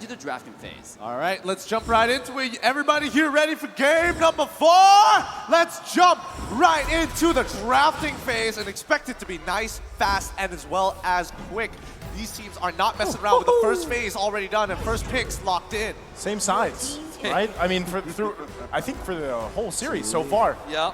into the drafting phase. All right, let's jump right into it. Everybody here ready for game number 4? Let's jump right into the drafting phase and expect it to be nice, fast, and as well as quick. These teams are not messing around with the first phase already done and first picks locked in. Same sides, right? I mean, I think for the whole series so far, Yeah.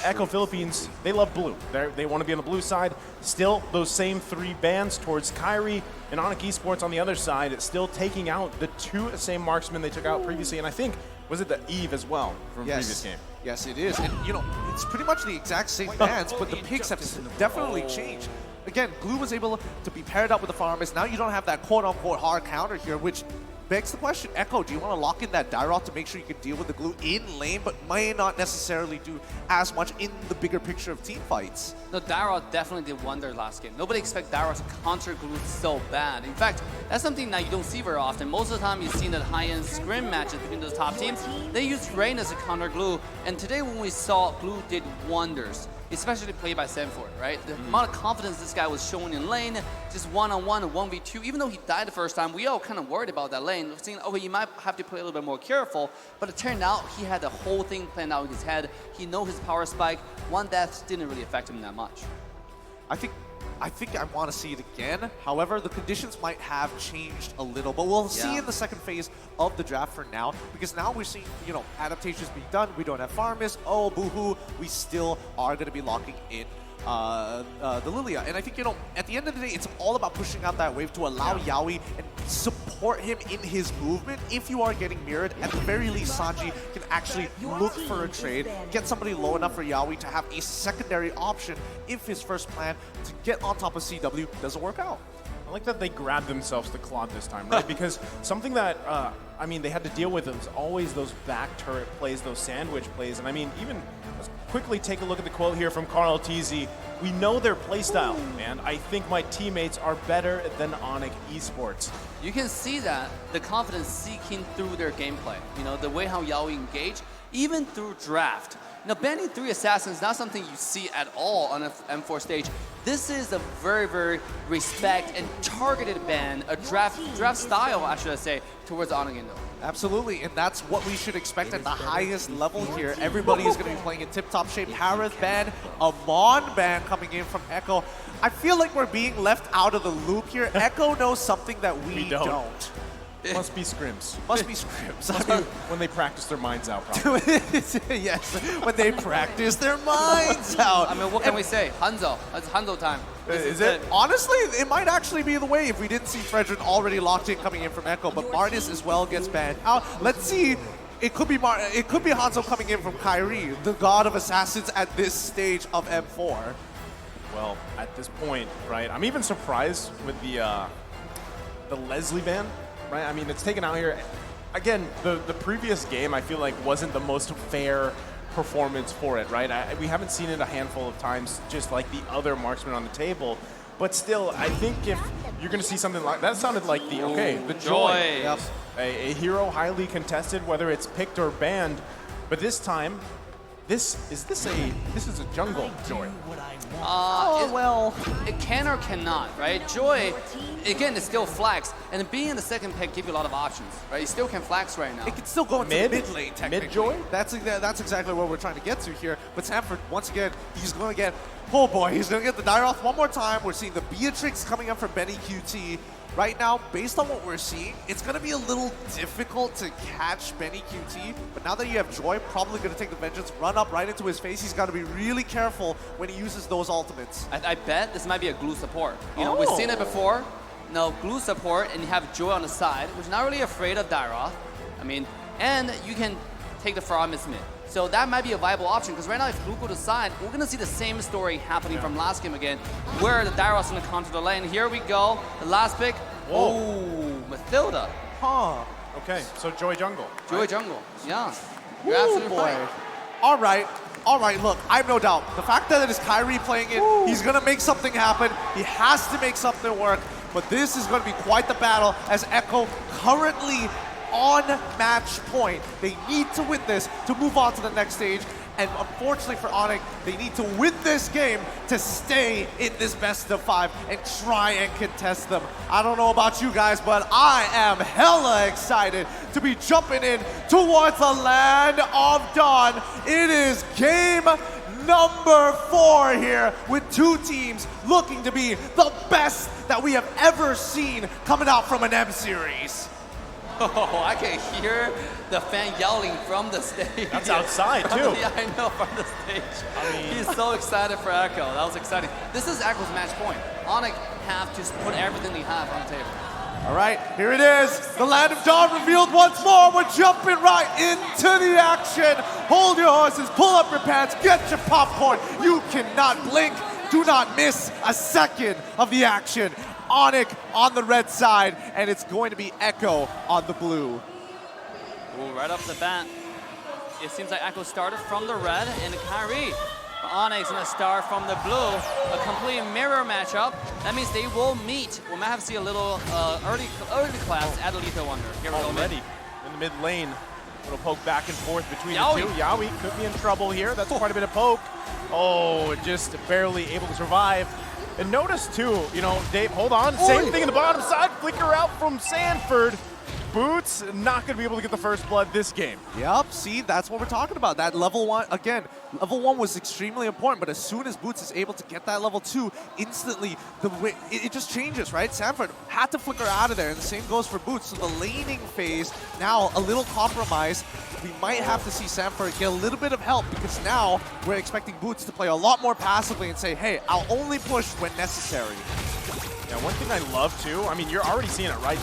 Echo Philippines, they love blue. They want to be on the blue side. Still, those same 3 bands towards Kyrie and ONIC Esports on the other side, it's still taking out the 2 same marksmen they took out previously. And I think, was it the Eve as well from the previous game? Yes, it is. And, you know, it's pretty much the exact same bands, but the picks have definitely changed. Again, Glue was able to be paired up with the farmers. Now you don't have that quote-unquote hard counter here, which begs the question, Echo, do you want to lock in that Dairoth to make sure you can deal with the Glue in lane, but may not necessarily do as much in the bigger picture of team fights? No, Dairoth definitely did wonder last game. Nobody expects Dairoth to counter Glue so bad. In fact, that's something that you don't see very often. Most of the time you see in the high-end scrim matches between those top teams, they use Rain as a counter Glue, and today when we saw Glue did wonders. Especially played by Sanford, right? The amount of confidence this guy was showing in lane, just one-on-one and 1v2. Even though he died the first time, we all kind of worried about that lane. Thinking, okay, you might have to play a little bit more careful. But it turned out he had the whole thing planned out in his head. He knows his power spike. One death didn't really affect him that much. I think I want to see it again. However, the conditions might have changed a little, but we'll see in the second phase of the draft for now, because now we're seeing, you know, adaptations being done. We don't have farmers. Oh, boo-hoo. We still are going to be locking in the Lilia. And I think, you know, at the end of the day, it's all about pushing out that wave to allow Yaoi and support him in his movement. If you are getting mirrored, at the very least, Sanji can actually look for a trade, get somebody low enough for Yaoi to have a secondary option if his first plan to get on top of CW doesn't work out. I like that they grabbed themselves the Claude this time, right? Because something that, I mean, they had to deal with was always those back turret plays, those sandwich plays. And I mean, even let's quickly take a look at the quote here from Carl TZ. We know their playstyle, man. I think my teammates are better than ONIC Esports. You can see that, the confidence seeking through their gameplay. You know, the way how Yaoi engage, even through draft. Now, banning 3 assassins is not something you see at all on an M4 stage. This is a very, very respect and targeted ban, a draft style, I should say, towards ONIC Indo. Absolutely, and that's what we should expect at the highest level here. Everybody is going to be playing in tip-top shape. Harith ban, Amon ban coming in from Echo. I feel like we're being left out of the loop here. Echo knows something that we don't. Must be scrims. Must be scrims. I mean, when they practice their minds out, probably. Yes, when they practice their minds out. I mean, what can we say? Hanzo. It's Hanzo time. Is it? Honestly, it might actually be the way if we didn't see Fredrin already locked in coming in from Echo, but Martis as well gets banned out. Let's see. It could be Hanzo coming in from Kyrie, the god of assassins at this stage of M4. Well, at this point, right, I'm even surprised with the Leslie ban. Right, I mean, it's taken out here. Again, the previous game, I feel like, wasn't the most fair performance for it, right? We haven't seen it a handful of times, just like the other marksmen on the table. But still, I think if you're going to see something like that, sounded like the Joy. Yep. A hero highly contested, whether it's picked or banned. But this time, this is a jungle Joy. Well, it can or cannot, right? Joy, again, it's still flags, and being in the second pick gives you a lot of options, right? You still can flags right now. It can still go into the mid lane, technically. Mid Joy? That's exactly what we're trying to get to here. But Sanford, once again, he's going to get, oh boy, he's going to get the Dairoth one more time. We're seeing the Beatrix coming up for Benny QT. Right now, based on what we're seeing, it's going to be a little difficult to catch Benny QT, but now that you have Joy, probably going to take the Vengeance, run up right into his face. He's got to be really careful when he uses those ultimates. I bet this might be a Glue support. You know, we've seen it before. No, Glue support, and you have Joy on the side, which is not really afraid of Dairoth. I mean, and you can take the Faramis mid. So that might be a viable option, because right now if Glue go to side, we're going to see the same story happening from last game again, where the Dairoth's going to counter the lane. Here we go, the last pick. Oh, Mathilda. Huh. Okay, so Joy jungle. Joy jungle, yeah. You're absolutely right. All right, look, I have no doubt. The fact that it is Kyrie playing it, he's going to make something happen. He has to make something work, but this is going to be quite the battle as Echo currently on match point. They need to win this to move on to the next stage. And unfortunately for ONIC, they need to win this game to stay in this best of 5 and try and contest them. I don't know about you guys, but I am hella excited to be jumping in towards the land of dawn. It is game number 4 here with 2 teams looking to be the best that we have ever seen coming out from an M series. Oh, I can hear the fan yelling from the stage. That's outside, too. Yeah, I know, from the stage. I mean, he's so excited for Echo. That was exciting. This is Echo's match point. ONIC have to put everything they have on the table. All right, here it is. The Land of Dawn revealed once more. We're jumping right into the action. Hold your horses, pull up your pants, get your popcorn. You cannot blink. Do not miss a second of the action. ONIC on the red side, and it's going to be Echo on the blue. Ooh, right off the bat, it seems like Echo started from the red, and Kyrie, ONIC's gonna start from the blue. A complete mirror matchup. That means they will meet. We might have to see a little early class at Lethal Wonder. Here we go. Already in the mid lane. Little poke back and forth between Yaoi. the two. Yaoi could be in trouble here. That's quite a bit of poke. Oh, just barely able to survive. And notice too, you know, Dave, hold on. Same thing in the bottom side. Flicker out from Sanford. Boots not going to be able to get the first blood this game. Yep, see, that's what we're talking about. That level 1, again, level 1 was extremely important, but as soon as Boots is able to get that level 2, instantly, it just changes, right? Sanford had to flicker out of there, and the same goes for Boots. So the laning phase, now a little compromised. We might have to see Sanford get a little bit of help, because now we're expecting Boots to play a lot more passively and say, hey, I'll only push when necessary. Yeah, one thing I love too, I mean, you're already seeing it, right?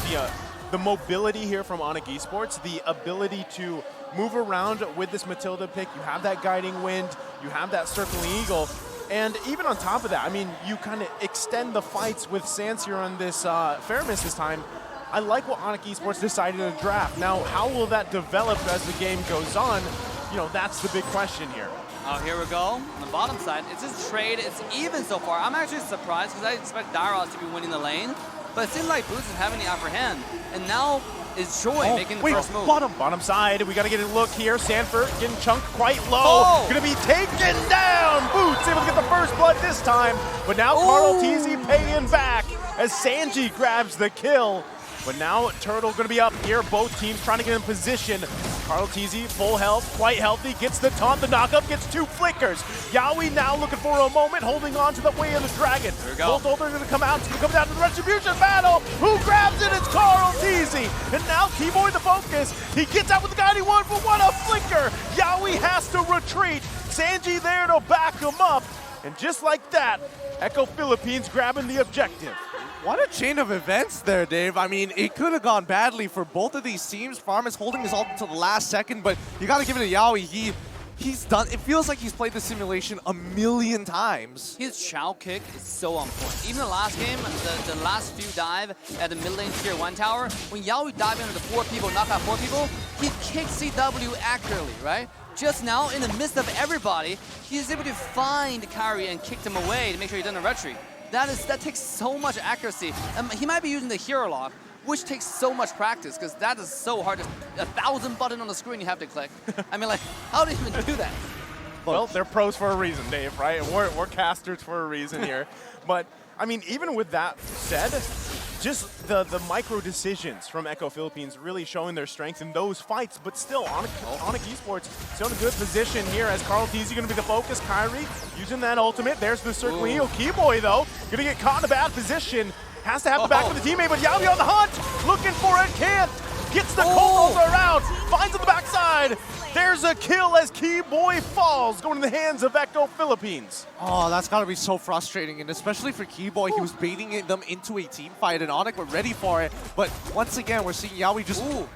The mobility here from ONIC Esports, the ability to move around with this Matilda pick. You have that guiding wind, you have that circling eagle, and even on top of that, I mean, you kind of extend the fights with Sans here on this Fairness this time. I like what ONIC Esports decided to draft. Now, how will that develop as the game goes on? You know, that's the big question here. Oh, here we go. On the bottom side, it's just trade. It's even so far. I'm actually surprised because I expect Dairos to be winning the lane. But it seems like Boots is having the upper hand. And now is Joy making the first move. Bottom side. We got to get a look here. Sanford getting chunked quite low. Going to be taken down. Boots able to get the first blood this time. But now Carl TZ paying back as Sanji grabs the kill. But now Turtle going to be up here. Both teams trying to get in position. Carl TZ, full health, quite healthy, gets the taunt, the knockup, gets 2 flickers. Yaoi now looking for a moment, holding on to the way of the dragon. There we go. Both are going to come out, it's going to come down to the retribution battle. Who grabs it? It's Carl TZ. And now T-Boy the focus. He gets out with the guiding one, but what a flicker. Yaoi has to retreat. Sanji there to back him up. And just like that, Echo Philippines grabbing the objective. What a chain of events there, Dave. I mean, it could have gone badly for both of these teams. Farm is holding his ult until the last second, but you got to give it to Yaoi. He's done. It feels like he's played the simulation a million times. His Chow kick is so on point. Even the last game, the last few dive at the mid lane tier 1 tower, when Yaoi dived into the 4 people, knock out 4 people, he kicked CW accurately, right? Just now, in the midst of everybody, he's able to find Kyrie and kick them away to make sure he doesn't retreat. That takes so much accuracy. He might be using the hero lock, which takes so much practice, because that is so hard. 1,000 buttons on the screen you have to click. I mean, like, how do you even do that? Well, they're pros for a reason, Dave, right? We're casters for a reason here. But, I mean, even with that said, just the micro decisions from Echo Philippines really showing their strength in those fights, but still, ONIC Esports still in a good position here as Carl TZ going to be the focus. Kyrie using that ultimate. There's the circling heel. Keyboy, though, going to get caught in a bad position. Has to have the back of the teammate, but Yaoi on the hunt, looking for it, can't. Gets the cold roller out, finds on the backside. There's a kill as Keyboy falls, going in the hands of Echo Philippines. Oh, that's got to be so frustrating, and especially for Keyboy, he was baiting them into a team fight, and ONIC were ready for it. But once again, we're seeing Yaoi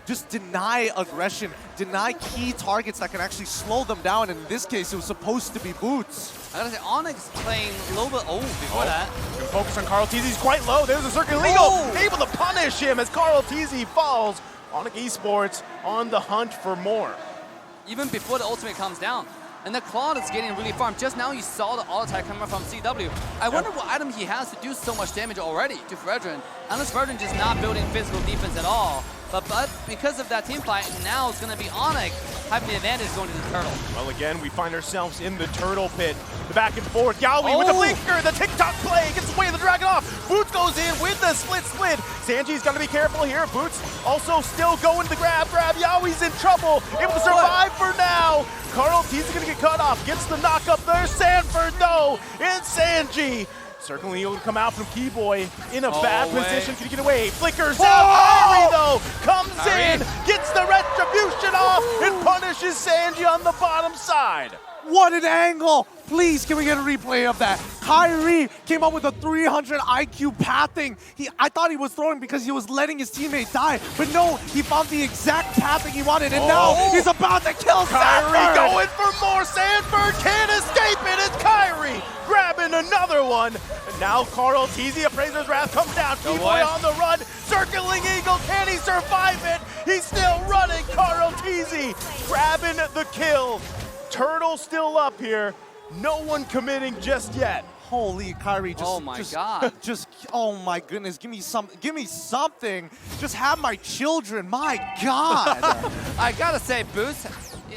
just deny aggression, deny key targets that can actually slow them down, and in this case, it was supposed to be Boots. I gotta say, ONIC's playing a little bit before that. Can focus on Carl TZ, he's quite low. There's a circle legal, able to punish him as Carl TZ falls. ONIC Esports on the hunt for more. Even before the ultimate comes down. And the Claude is getting really farmed. Just now you saw the auto attack coming from CW. I wonder what item he has to do so much damage already to Fredrin. Unless Fredrin just not building physical defense at all. But because of that team fight, now it's going to be ONIC having the advantage going to the turtle. Well, again, we find ourselves in the turtle pit. The back and forth. Yaoi with the blinker. The TikTok play gets away the dragon off. Boots goes in with the split. Sanji's got to be careful here. Boots also still going to the grab. Yaoi's in trouble. Able to survive for now. Carl T's going to get cut off. Gets the knock up there. Sanford, though. And Sanji. Circling able to come out from Keyboy in a bad position. Can he get away? Flickers out. Kyrie, though, comes in, gets the retribution off, and punishes Sanji on the bottom side. What an angle! Please, can we get a replay of that? Kyrie came up with a 300 IQ pathing. I thought he was throwing because he was letting his teammate die, but no, he found the exact pathing he wanted, and now he's about to kill Kyrie Sanford! Going for more. Sanford can't escape it. It's Kyrie grabbing another one. And now Carl Tz, Appraiser's Wrath comes down. Keyboy on the run. Circling Eagle. Can he survive it? He's still running. Carl Tz grabbing the kill. Turtle still up here. No one committing just yet. Holy Kyrie, Oh my God. Oh my goodness, give me something. Just have my children, my God. I gotta say, Boots,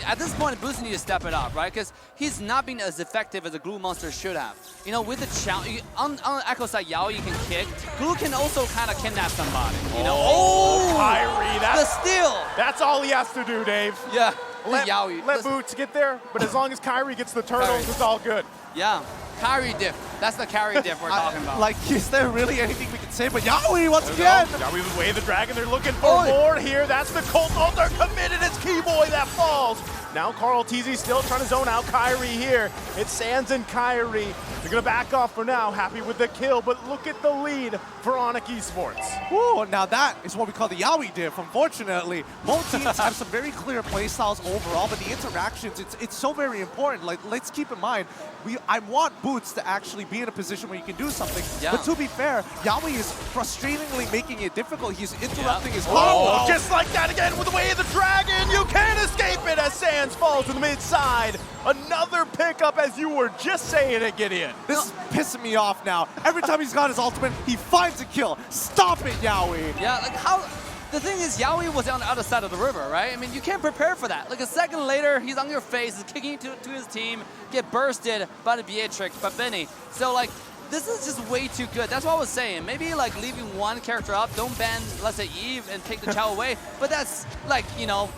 at this point, Boots needs to step it up, right? Because he's not being as effective as a Glue Monster should have. You know, with the challenge, on the Echo side, Yaoi you can kick. Glue can also kind of kidnap somebody, you know? Kyrie, The steal! that's all he has to do, Dave. Yeah. Let Yaoi. Boots get there, but as long as Kyrie gets the turtles, Kyrie. it's all good. Yeah. Carry diff. That's the carry diff we're talking about. Like, is there really anything we can say? But Yaoi, once again. Yaoi with Way of the Dragon. They're looking for more here. That's the Colt. Oh, they're committed. It's Keyboy that falls. Now Carl Tz still trying to zone out Kyrie here. It's Sands and Kyrie. They're going to back off for now. Happy with the kill, but look at the lead for ONIC Esports. Ooh, now that is what we call the Yaoi diff. Unfortunately, both teams have some very clear play styles overall, but the interactions, it's so very important. Like, let's keep in mind, I want Boots to actually be in a position where you can do something. Yeah. But to be fair, Yaoi is frustratingly making it difficult. He's interrupting his Oh, combo. just like that again with the Way of the Dragon. You can't escape it as Sands falls to the mid side. Another pickup as you were just saying it, Gideon. This is pissing me off now. Every time he's got his ultimate, he finds a kill. Stop it, Yaoi. Yeah, like how... The thing is, Yaoi was on the other side of the river, right? I mean, you can't prepare for that. Like a second later, he's on your face, he's kicking to his team, get bursted by the Beatrix, by Benny. So like, this is just way too good. That's what I was saying. Maybe like leaving one character up, don't ban, let's say Eve, and take the Chao away. But that's like, you know,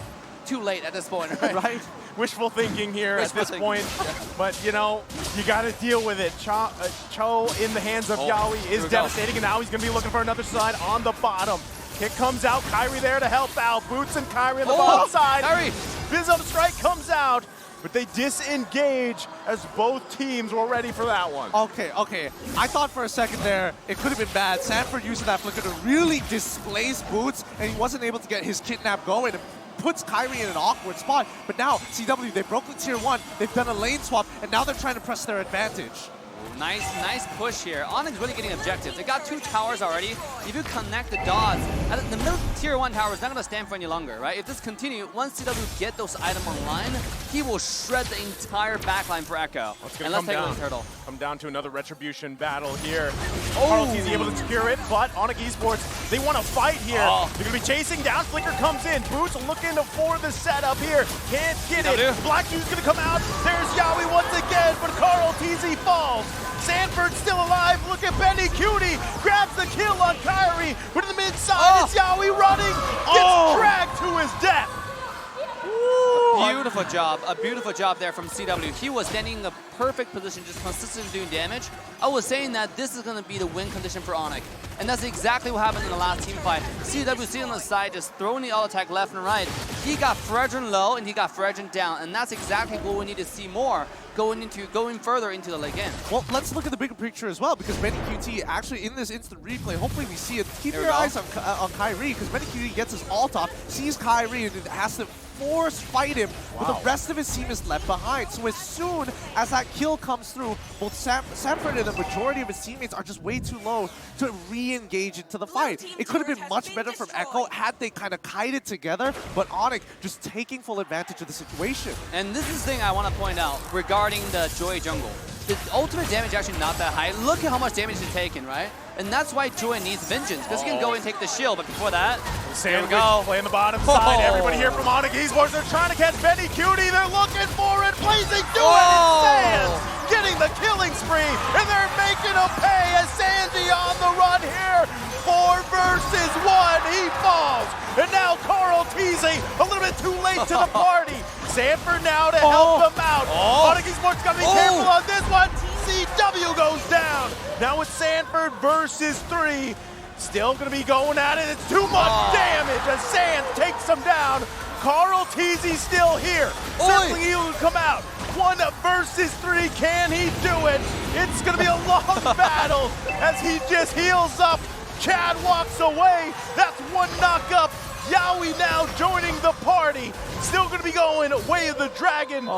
too late at this point, right? Right? Wishful thinking here Wishful at this thinking. point, but you know, you got to deal with it. Cho in the hands of Yaoi here is we go. devastating, and now he's going to be looking for another side on the bottom. Kick comes out, Kyrie there to help out. Boots and Kyrie on the bottom side. Kyrie. Vism strike comes out, but they disengage as both teams were ready for that one. Okay. I thought for a second there, it could have been bad. Sanford using that flicker to really displace Boots, and he wasn't able to get his kidnap going. It puts Kyrie in an awkward spot. But now, CW, they broke the tier 1, they've done a lane swap, and now they're trying to press their advantage. Nice push here. ONIC's really getting objectives. They got 2 towers already. If you connect the dots, the middle tier 1 tower is not going to stand for any longer, right? If this continues, once CW get those items online, he will shred the entire backline for Echo. And let's take a look at Turtle. Come down to another retribution battle here. Carl Tz able to secure it, but ONIC Esports, they want to fight here. They're going to be chasing down. Flicker comes in. Boots looking for the setup here. Can't get it. Black Juice going to come out. There's Yaoi once again, but Carl Tz falls. Sanford still alive. Look at Benny Cutie. Grabs the kill on Kyrie. But in the mid side, it's Yaoi running. Gets dragged to his death. A beautiful job there from CW. He was standing in a perfect position, just consistently doing damage. I was saying that this is going to be the win condition for ONIC. And that's exactly what happened in the last team fight. CW sitting on the side, just throwing the all attack left and right. He got Fredrin low and he got Fredrin down. And that's exactly what we need to see more going further into the late game. Well, let's look at the bigger picture as well, because Benny QT actually in this instant replay, hopefully we see it. Keep your eyes on Kyrie, because Benny QT gets his ult off, sees Kyrie, and has to force fight him, but the rest of his team is left behind. So as soon as that kill comes through, both Sanford and the majority of his teammates are just way too low to re-engage into the fight. It could have been much better from Echo had they kind of kited together, but ONIC just taking full advantage of the situation. And this is the thing I want to point out regarding the Joy jungle. the ultimate damage is actually not that high. Look at how much damage he's taken, right? And that's why Joy needs Vengeance, because he can go and take the shield, but before that, here we go. Playing the bottom side. Everybody here from ONIC Esports, they're trying to catch Benny Cutie. They're looking for it. Blazing, do it, and Sands getting the killing spree, and they're making a pay as Sandy on the run here. 4 versus 1, he falls. And now Carl Teasy, a little bit too late to the party. Sanford now to help them out. ONIC Esports gotta be careful on this one. CW goes down. Now it's Sanford versus 3. Still gonna be going at it. It's too much damage as Sands takes him down. Carl Teasy still here. Certainly he will come out. 1 versus 3. Can he do it? It's gonna be a long battle as he just heals up. Chad walks away. That's 1 knock up. Yowie now joining the party. Still gonna be going Way of the Dragon.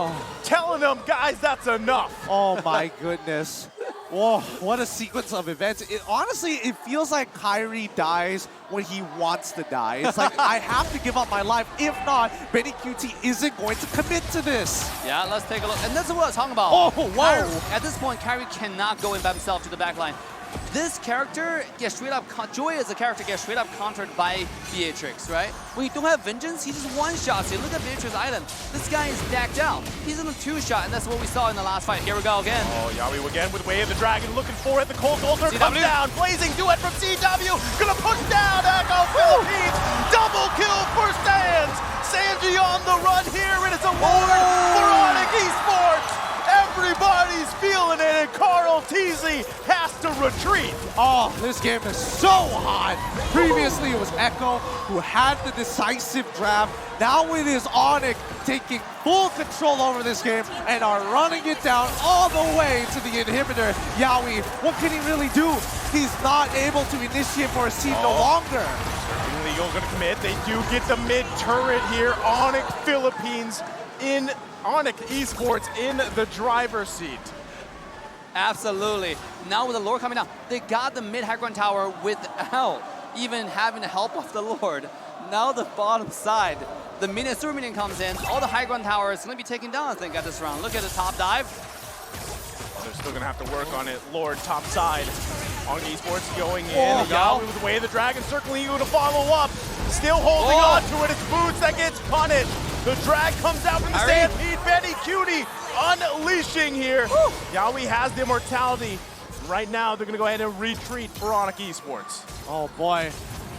Telling them, guys, that's enough. Oh my goodness. Whoa, what a sequence of events. Honestly, it feels like Kyrie dies when he wants to die. It's like, I have to give up my life. If not, Benny QT isn't going to commit to this. Yeah, let's take a look. And this is what I was talking about. Oh, whoa. At this point, Kyrie cannot go in by himself to the back line. This character gets straight up, Joy as a character gets straight up countered by Beatrix, right? When you don't have Vengeance, he just one-shots you. Look at Beatrix's item. This guy is stacked out. He's in a 2-shot, and that's what we saw in the last fight. Here we go again. Oh, Yowie again with Way of the Dragon looking for it. The Cold Altar comes down. Blazing duet from CW. Gonna push down Echo Philippines. Double kill for Sands. Sanji on the run here, and it's a Lord for ONIC Esports. Everybody's feeling it, and Carl Teasy has to retreat. Oh, this game is so hot. Previously, it was Echo who had the decisive draft. Now it is ONIC taking full control over this game and are running it down all the way to the inhibitor. Yowie, what can he really do? He's not able to initiate for a seed no longer. Illegal gonna commit. They do get the mid turret here. ONIC Philippines in ONIC Esports in the driver's seat. Absolutely. Now with the Lord coming down, they got the mid high ground tower without even having the help of the Lord. Now the bottom side, the minion, super minion comes in, all the high ground towers going to be taken down, I think, at this round. Look at the top dive. They're still gonna have to work on it. Lord top side. ONIC Esports going in. Yowie with the Way of the Dragon, certainly eager to follow up. Still holding on to it. It's Boots that gets punished. The drag comes out from the Stampede. Benny Cutie unleashing here. Yowie has the immortality. Right now, they're gonna go ahead and retreat for ONIC Esports. Oh boy.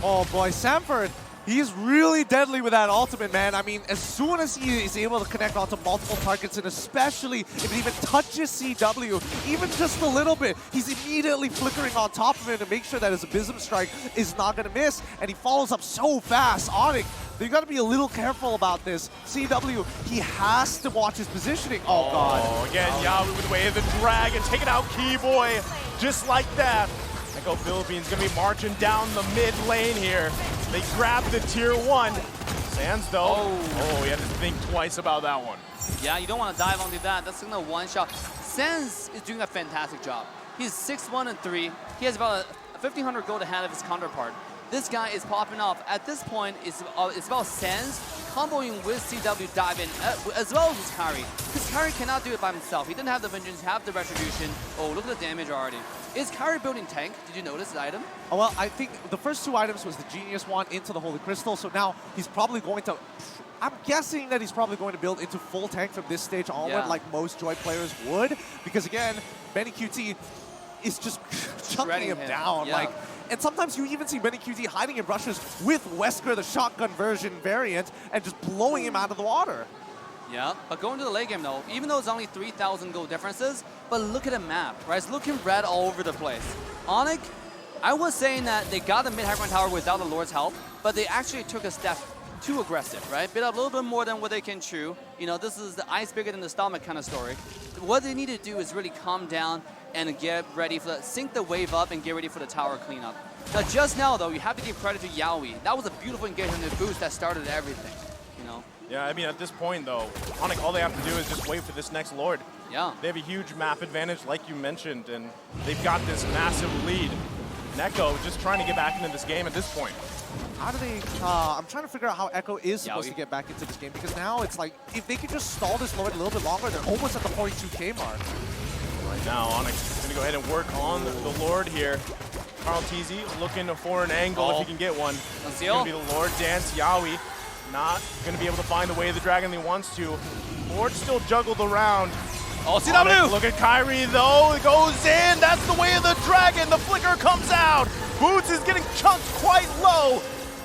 Oh boy. Sanford, he's really deadly with that ultimate, man. I mean, as soon as he is able to connect onto multiple targets, and especially if it even touches CW, even just a little bit, he's immediately flickering on top of it to make sure that his Abysm Strike is not going to miss, and he follows up so fast. ONIC, you got to be a little careful about this. CW, he has to watch his positioning. Oh, God. Oh, again, Yowie with the Way of the Dragon, taking out Keyboy, just like that. Echo Philippines gonna be marching down the mid lane here. They grab the tier 1. Sands though, he had to think twice about that one. Yeah, you don't want to dive onto that. That's gonna one-shot. Sands is doing a fantastic job. He's 6-1-3. He has about a 1,500 gold ahead of his counterpart. This guy is popping off. At this point, it's about Sands comboing with CW diving, as well as Kyrie. Because Kyrie cannot do it by himself. He didn't have the Vengeance, have the Retribution. Oh, look at the damage already. Is Kyrie building tank? Did you notice the item? Oh, well, I think the first 2 items was the Genius one into the Holy Crystal, so now he's probably going to... I'm guessing that he's probably going to build into full tank from this stage onward, like most Joy players would, because again, Benny QT is just chunking him down. Like, and sometimes you even see Benny QT hiding in brushes with Wesker, the shotgun version variant, and just blowing him out of the water. Yeah, but going to the late game though, even though it's only 3,000 gold differences, but look at the map, right? It's looking red all over the place. ONIC, I was saying that they got the mid high ground tower without the Lord's help, but they actually took a step too aggressive, right? Bit up a little bit more than what they can chew. You know, this is the ice bigger than the stomach kind of story. What they need to do is really calm down and get ready for sync the wave up and get ready for the tower cleanup. Now, just now though, you have to give credit to Yowie. That was a beautiful engagement and boost that started everything, you know? Yeah, I mean, at this point though, ONIC, all they have to do is just wait for this next Lord. Yeah. They have a huge map advantage, like you mentioned, and they've got this massive lead. Echo just trying to get back into this game at this point. How do they... I'm trying to figure out how Echo is supposed to get back into this game, because now it's like, if they could just stall this Lord a little bit longer, they're almost at the 42K mark. Right now, ONIC is going to go ahead and work on the Lord here. Carl Teasy looking for an angle if he can get one. It's going to be the Lord. Dance Yaoi not going to be able to find the way of the dragon that he wants to. Lord still juggled around. Oh, CW! Look at Kyrie though, it goes in, that's the way of the dragon, the flicker comes out. Boots is getting chunked quite low.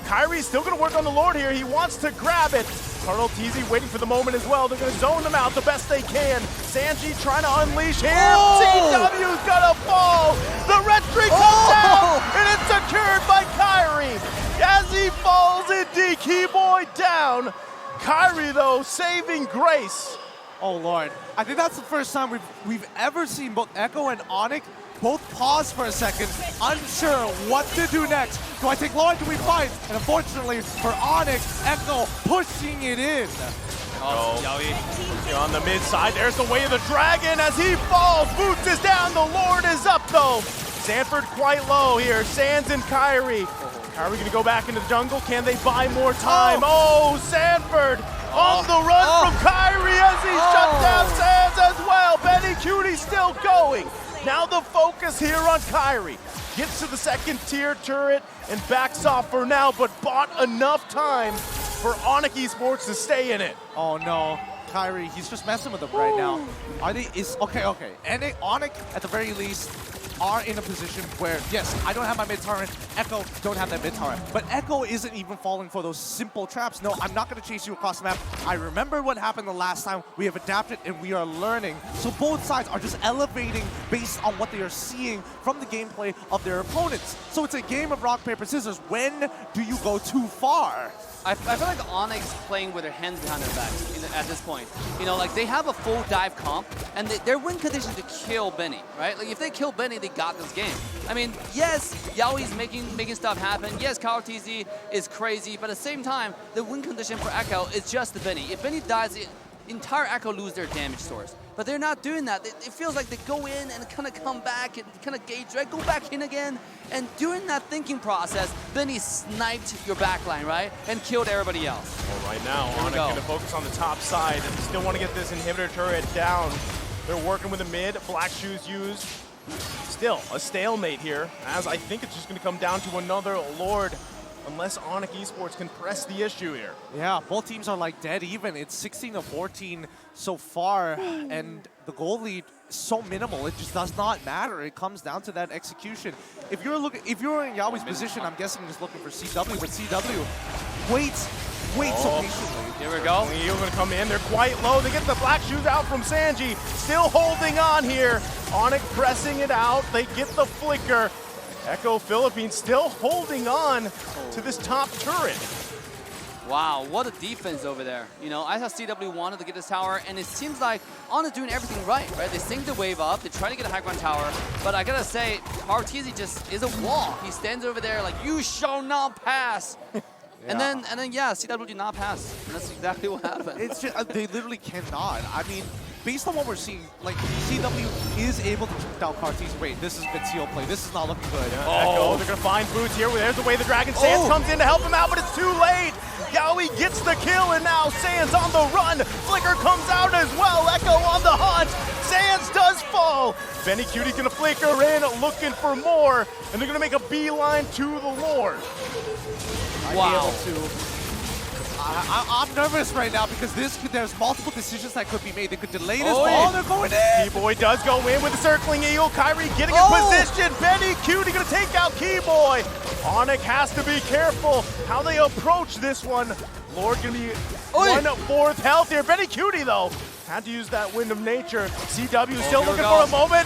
Kyrie's still gonna work on the Lord here, he wants to grab it. Carl Teasy waiting for the moment as well, they're gonna zone them out the best they can. Sanji trying to unleash here, CW's gonna fall. The red tree comes out, and it's secured by Kyrie. As he falls indeed, Keyboy down. Kyrie though, saving grace. Oh Lord, I think that's the first time we've ever seen both Echo and ONIC both pause for a second, unsure what to do next. Do I take Lord, do we fight? And unfortunately for ONIC, Echo pushing it in. Oh, Yaoi on the mid side, there's the way of the dragon as he falls. Boots is down, the Lord is up though. Sanford quite low here, Sands and Kyrie. Kyrie gonna go back into the jungle, can they buy more time? Oh, Sanford! On the run from Kyrie as he shut down Sands as well. Benny Cutie still going. Now the focus here on Kyrie. Gets to the second tier turret and backs off for now, but bought enough time for ONIC Esports to stay in it. Oh no, Kyrie, he's just messing with them right now. Are they, okay. And ONIC, at the very least, are in a position where, yes, I don't have my mid-turret, Echo don't have that mid-turret, but Echo isn't even falling for those simple traps. No, I'm not going to chase you across the map. I remember what happened the last time. We have adapted and we are learning. So both sides are just elevating based on what they are seeing from the gameplay of their opponents. So it's a game of rock, paper, scissors. When do you go too far? I feel like ONIC's playing with their hands behind their backs at this point. You know, like they have a full dive comp, and they're win condition to kill Benny, right? Like if they kill Benny, they got this game. I mean, yes, Yaoi's making stuff happen. Yes, Carl TZ is crazy, but at the same time, the win condition for Echo is just the Benny. If Benny dies, the entire Echo lose their damage source. But they're not doing that. It feels like they go in and kind of come back and kind of gauge, right? Go back in again. And during that thinking process, Benny sniped your backline, right? And killed everybody else. Well, right now, ONIC going to focus on the top side and still want to get this inhibitor turret down. They're working with the mid. Black Shoes used. Still, a stalemate here, as I think it's just going to come down to another Lord, unless ONIC Esports can press the issue here. Yeah, both teams are like dead even. It's 16-14 so far, and the goal lead is so minimal. It just does not matter. It comes down to that execution. If you're in Yaoi's position, I'm guessing just looking for CW, but CW waits so patiently. Here we go. Leo gonna come in. They're quite low. They get the Black Shoes out from Sanji. Still holding on here. ONIC pressing it out. They get the flicker. Echo Philippines still holding on to this top turret. Wow, what a defense over there. You know, I thought CW wanted to get this tower, and it seems like ONIC doing everything right? They sync the wave up, they try to get a high ground tower, but I gotta say, Martizi just is a wall. He stands over there like, you shall not pass. And then, CW did not pass. And that's exactly what happened. It's just, they literally cannot. I mean, based on what we're seeing, like, CW is able to keep out Cartiz. Wait, this is Vizio play. This is not looking good. Echo, they're going to find Boots here. There's the way the Dragon Sands comes in to help him out, but it's too late. Yaoi gets the kill, and now Sands on the run. Flicker comes out as well. Echo on the hunt. Sands does fall. Benny Cutie's going to flicker in, looking for more, and they're going to make a beeline to the Lord. Wow. I'm nervous right now because there's multiple decisions that could be made. They could delay this ball. They're going in. Keyboy does go in with the circling eagle. Kyrie getting in position. Benny Cutie going to take out Keyboy. ONIC has to be careful how they approach this one. Lord going to be 1/4 health here. Benny Cutie, though, had to use that wind of nature. CW still looking for a moment.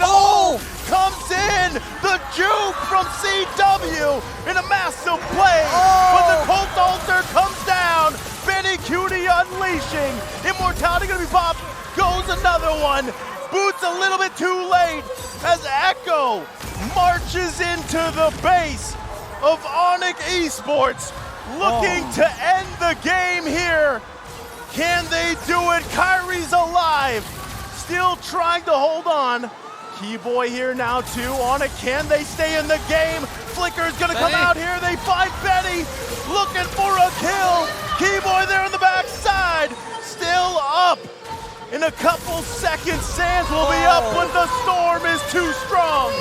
Comes in the juke from CW in a massive play. But the Cult Altar comes down. Benny Cutie unleashing. Immortality gonna be popped. Goes another one. Boots a little bit too late as Echo marches into the base of ONIC Esports, looking to end the game here. Can they do it? Kyrie's alive. Still trying to hold on. Keyboy here now too. ONIC, can they stay in the game? Flicker's gonna come out here. They find Benny. Looking for a kill. Keyboy there on the backside. Still up. In a couple seconds, Sands will be up, but the storm is too strong.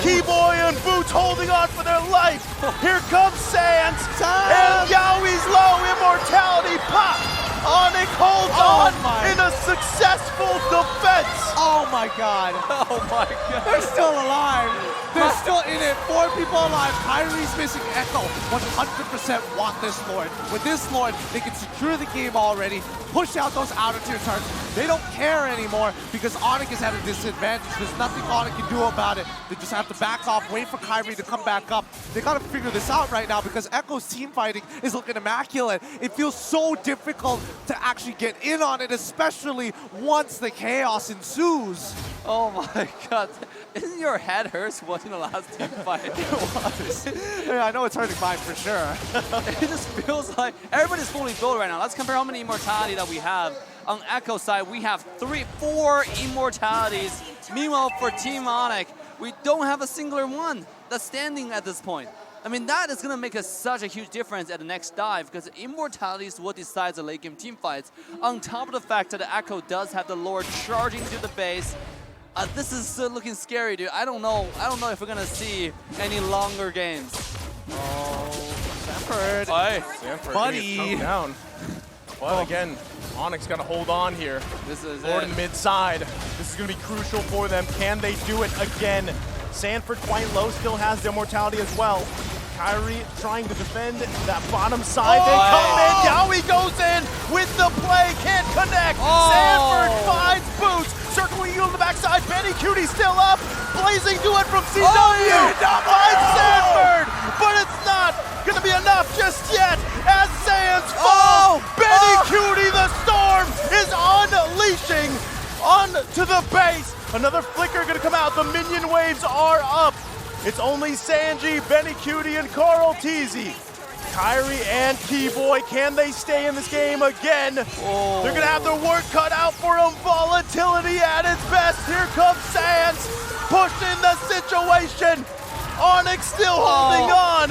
Keyboy and Boots holding on for their life. Here comes Sands, and Yowi's low immortality pop. ONIC holds on in a successful defense. Oh my god. Oh my god. They're still alive. They're still in it. 4 people alive. Kyrie's missing Echo. 100% want this Lord. With this Lord, they can secure the game already, push out those outer tier turns. They don't care anymore because ONIC is at a disadvantage. There's nothing ONIC can do about it. They just have to back off, wait for Kyrie to come back up. They gotta figure this out right now because Echo's team fighting is looking immaculate. It feels so difficult to actually get in on it, especially once the chaos ensues. Oh my god. Isn't your head hurts watching the last team fight? It was. Yeah, I know it's hurting mine for sure. It just feels like everybody's fully built right now. Let's compare how many immortality that we have. On Echo side, we have 4 immortalities. Meanwhile, for Team ONIC, we don't have a singular one that's standing at this point. I mean, that is going to make such a huge difference at the next dive because immortality is what decides the late game team fights. On top of the fact that the Echo does have the Lord charging to the base, this is looking scary, dude. I don't know if we're going to see any longer games. Oh, Sanford. Sanford Buddy. Down. Well, again, ONIC's got to hold on here. This is Lord it. in mid-side. This is going to be crucial for them. Can they do it again? Sanford quite low, still has the immortality as well. Kyrie trying to defend that bottom side. They come in. Yowie goes in with the play. Can't connect. Sanford finds Boots. Circling you on the backside. Benny Cutie still up. Blazing to it from CW. Finds Sanford. But it's not going to be enough just yet as Sands falls. Benny Cutie, the storm, is unleashing onto the base. Another flicker going to come out. The minion waves are up. It's only Sanji, Benny Cutie, and Carl Teasy. Kyrie and Keyboy, can they stay in this game again? They're going to have their work cut out for them. Volatility at its best. Here comes Sands, pushing the situation. ONIC still holding on.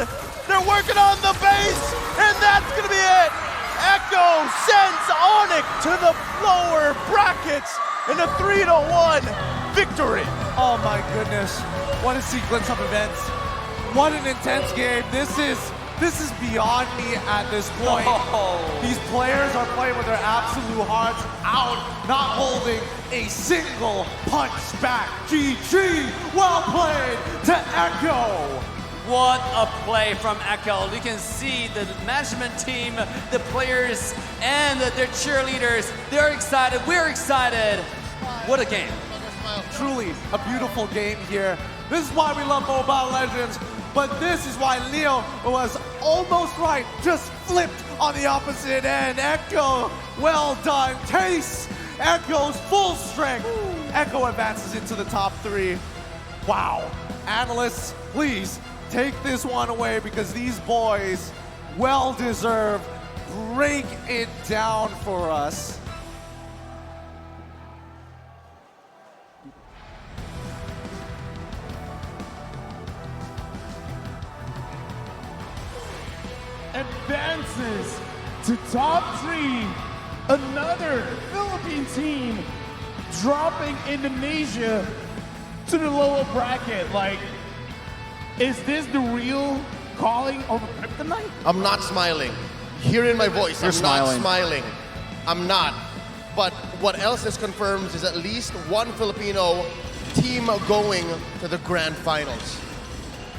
They're working on the base, and that's going to be it. Echo sends ONIC to the lower brackets in a 3-1 victory. Oh my goodness. What a sequence of events. What an intense game. This is beyond me at this point. These players are playing with their absolute hearts out, not holding a single punch back. GG, well played to Echo. What a play from Echo. You can see the management team, the players, and their cheerleaders. They're excited. We're excited. What a game. Truly a beautiful game here. This is why we love Mobile Legends, but this is why Leo was almost right, just flipped on the opposite end. Echo, well done. Case, Echo's full strength. Echo advances into the top 3. Wow. Analysts, please take this one away because these boys, well deserved, break it down for us. Advances to top 3. Another Philippine team dropping Indonesia to the lower bracket. Like, is this the real calling of a kryptonite? I'm not smiling. Hearing my voice, I'm not smiling. I'm not. But what else this confirms is at least one Filipino team going to the grand finals.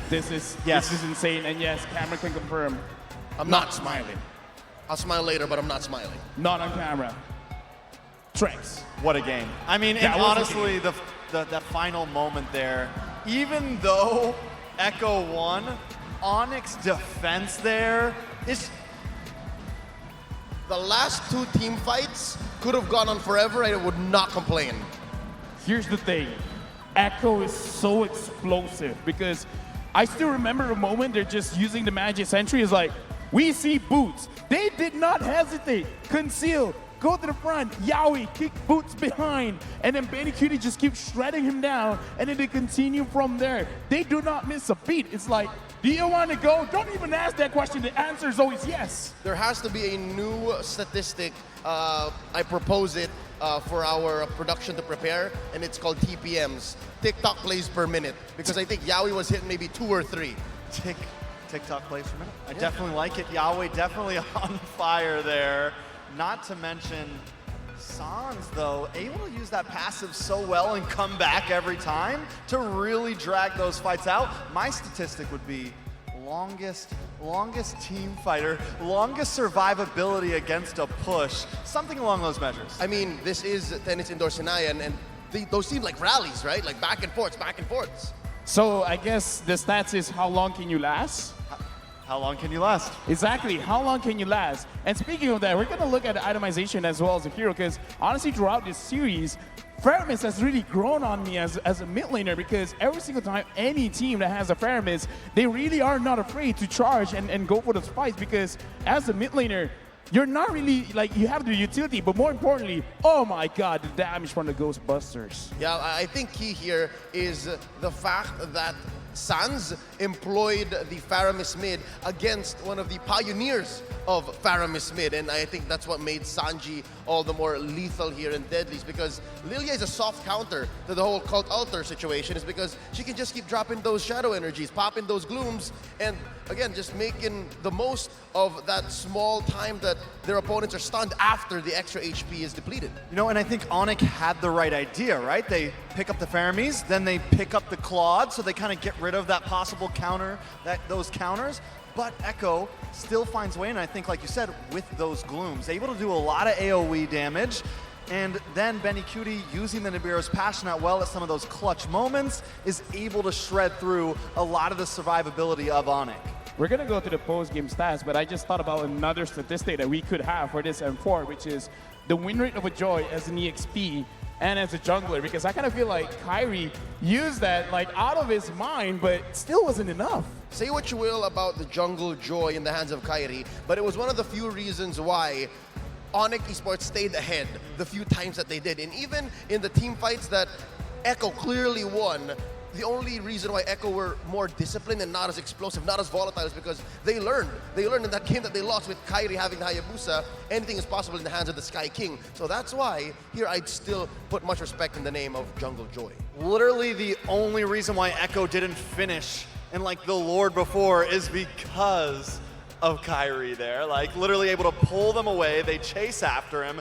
This is insane. And yes, Cameron can confirm. I'm not smiling. I'll smile later, but I'm not smiling. Not on camera. Trex. What a game. I mean, and honestly, the final moment there, even though Echo won, ONIC's defense there is... The last 2 team fights could have gone on forever. I would not complain. Here's the thing. Echo is so explosive because I still remember a moment they're just using the Magic Sentry. It's like, we see Boots. They did not hesitate. Conceal. Go to the front. Yowie kick Boots behind. And then Benny Cutie just keeps shredding him down. And then they continue from there. They do not miss a beat. It's like Do you want to go? Don't even ask that question. The answer is always yes. There has to be a new statistic. I propose it for our production to prepare, and it's called TPMs, TikTok plays per minute, because I think Yaoi was hitting maybe 2 or 3. TikTok plays per minute. I definitely like it. Yahweh definitely on fire there. Not to mention Sans, though, able to use that passive so well and come back every time to really drag those fights out. My statistic would be longest team fighter, longest survivability against a push, something along those measures. I mean, this is Tennis Indoor Sinayan, and those seem like rallies, right? Like back and forths, back and forths. So I guess the stats is how long can you last? How long can you last? Exactly, how long can you last? And speaking of that, we're going to look at the itemization as well as a hero, because honestly, throughout this series, Faramis has really grown on me as a mid laner, because every single time any team that has a Faramis, they really are not afraid to charge and go for those fights, because as a mid laner, you're not really, like, you have the utility, but more importantly, oh my god, the damage from the Ghostbusters. Yeah, I think key here is the fact that Sans employed the Faramis mid against one of the pioneers of Faramis mid, and I think that's what made Sanji all the more lethal here in Deadlies, because Lilia is a soft counter to the whole Cult Altar situation, is because she can just keep dropping those shadow energies, popping those glooms, and again, just making the most of that small time that their opponents are stunned after the extra HP is depleted. You know, and I think ONIC had the right idea, right? They pick up the Faramis, then they pick up the Claude, so they kind of get rid of that possible counter, those counters. But Echo still finds a way, and I think, like you said, with those glooms, able to do a lot of AoE damage. And then Benny Cutie, using the Nibiru's Passionate well at some of those clutch moments, is able to shred through a lot of the survivability of ONIC. We're going to go to the post-game stats, but I just thought about another statistic that we could have for this M4, which is the win rate of a Joy as an EXP and as a jungler, because I kind of feel like Kyrie used that like out of his mind, but still wasn't enough. Say what you will about the jungle Joy in the hands of Kyrie, but it was one of the few reasons why ONIC Esports stayed ahead the few times that they did. And even in the team fights that Echo clearly won, the only reason why Echo were more disciplined and not as explosive, not as volatile, is because they learned. They learned in that game that they lost with Kyrie having the Hayabusa, anything is possible in the hands of the Sky King. So that's why here I'd still put much respect in the name of Jungle Joy. Literally the only reason why Echo didn't finish in like the Lord before is because of Kyrie there. Like literally able to pull them away. They chase after him.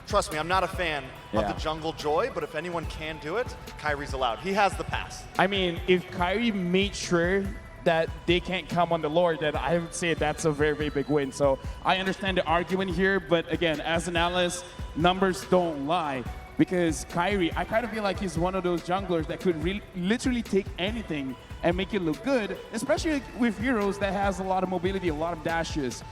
Trust me, I'm not a fan of the Jungle Joy, but if anyone can do it, Kyrie's allowed. He has the pass. I mean, if Kyrie made sure that they can't come on the Lord, then I would say that's a very, very big win. So I understand the argument here, but again, as an analyst, numbers don't lie. Because Kyrie, I kind of feel like he's one of those junglers that could literally take anything and make it look good, especially with heroes that has a lot of mobility, a lot of dashes.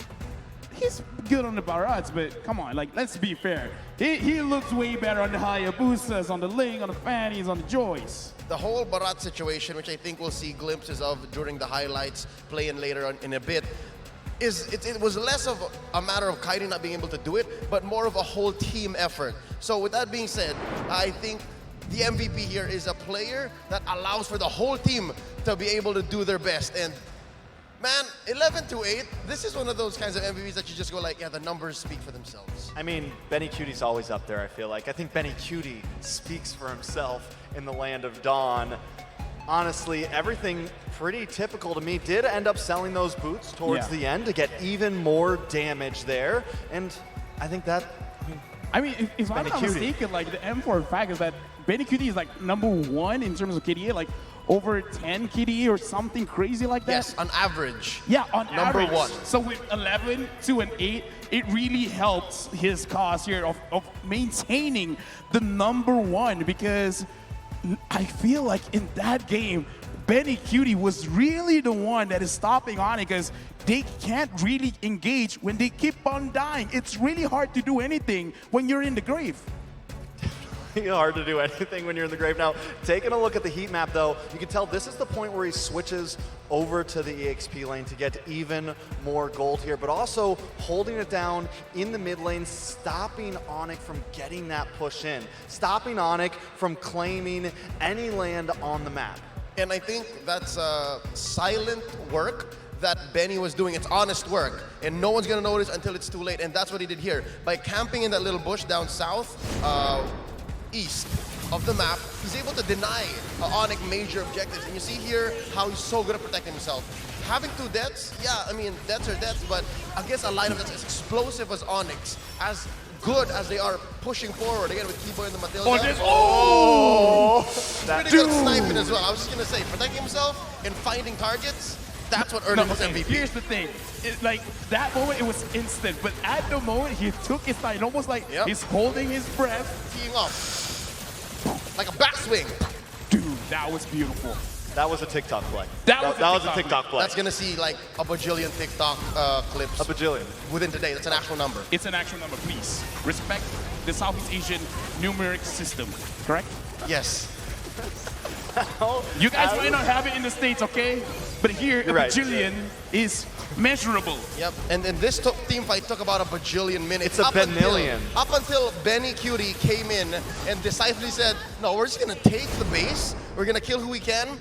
He's good on the barrage, but come on, like, let's be fair. He looks way better on the Hayabusas, on the Ling, on the Fannies, on the Joys. The whole Barat situation, which I think we'll see glimpses of during the highlights, playing later on in a bit, it was less of a matter of Kyrie not being able to do it, but more of a whole team effort. So with that being said, I think the MVP here is a player that allows for the whole team to be able to do their best. And man, 11-8, this is one of those kinds of MVPs that you just go like, yeah, the numbers speak for themselves. I mean, Benny Cutie's always up there, I feel like. I think Benny Cutie speaks for himself in the land of Dawn. Honestly, everything pretty typical to me. Did end up selling those boots towards the end to get even more damage there. And I think that, I mean, if I'm not mistaken, like the M4 fact is that Benny Cutie is like #1 in terms of KDA, like over 10 KDA or something crazy like that. Yes, on average. Yeah, on average. #1. So with 11, 2, and 8, it really helps his cause here of maintaining the #1, because I feel like in that game, Benny Cutie was really the one that is stopping ONIC, because they can't really engage when they keep on dying. It's really hard to do anything when you're in the grave. Hard to do anything when you're in the grave. Now, taking a look at the heat map, though, you can tell this is the point where he switches over to the EXP lane to get even more gold here, but also holding it down in the mid lane, stopping ONIC from getting that push in, stopping ONIC from claiming any land on the map. And I think that's silent work that Benny was doing. It's honest work, and no one's gonna notice until it's too late. And that's what he did here. By camping in that little bush down south, east of the map, he's able to deny ONIC major objectives. And you see here how he's so good at protecting himself. Having 2 deaths, yeah, I mean, deaths are deaths, but against a lineup that's as explosive as ONIC, as good as they are pushing forward, again with Keyboy and the Matilda. Pretty good sniping as well. I was just gonna say, protecting himself and finding targets, that's what earned him his MVP. Here's the thing. Like, that moment, it was instant. But at the moment, he took his time, almost like he's holding his breath. Teeing up. Like a backswing. Dude, that was beautiful. That was a TikTok play. That was a TikTok play. That's gonna see like a bajillion TikTok clips. A bajillion. Within today. That's an actual number. It's an actual number, please. Respect the Southeast Asian numeric system, correct? Yes. You guys might not have it in the States, okay? But here, a bajillion is measurable. Yep, and this team fight took about a bajillion minutes. It's a benillion. Up until Benny Cutie came in and decisively said, no, we're just gonna take the base, we're gonna kill who we can,